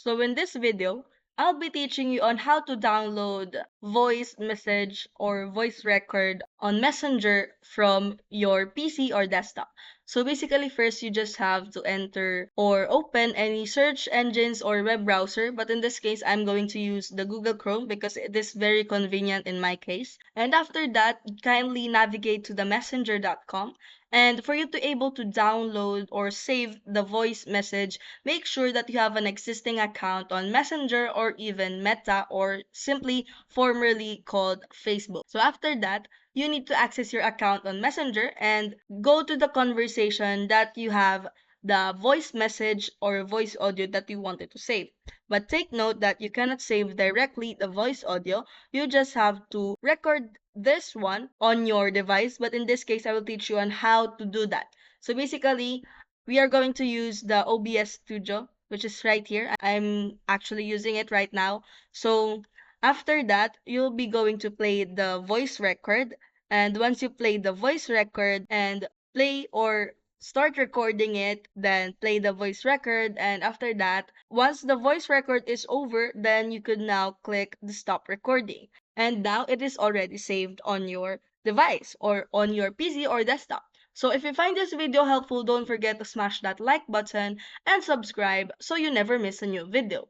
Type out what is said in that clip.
So in this video, I'll be teaching you on how to download voice message or voice record on Messenger from your PC or desktop. So basically first you just have to enter or open any search engines or web browser, but in this case I'm going to use the Google Chrome because it is very convenient in my case. And after that, kindly navigate to the messenger.com, and for you to able to download or save the voice message, make sure that you have an existing account on Messenger or even Meta, or simply formerly called Facebook. So after that, you need to access your account on Messenger and go to the conversation that you have the voice message or voice audio that you wanted to save. But take note that you cannot save directly the voice audio. You just have to record this one on your device. But in this case, I will teach you on how to do that. So basically, we are going to use the OBS Studio, which is right here. I'm actually using it right now. So after that, you'll be going to play the voice record. And once you play the voice record and play or start recording it, then play the voice record. And after that, once the voice record is over, then you could now click the stop recording. And now it is already saved on your device or on your PC or desktop. So if you find this video helpful, don't forget to smash that like button and subscribe so you never miss a new video.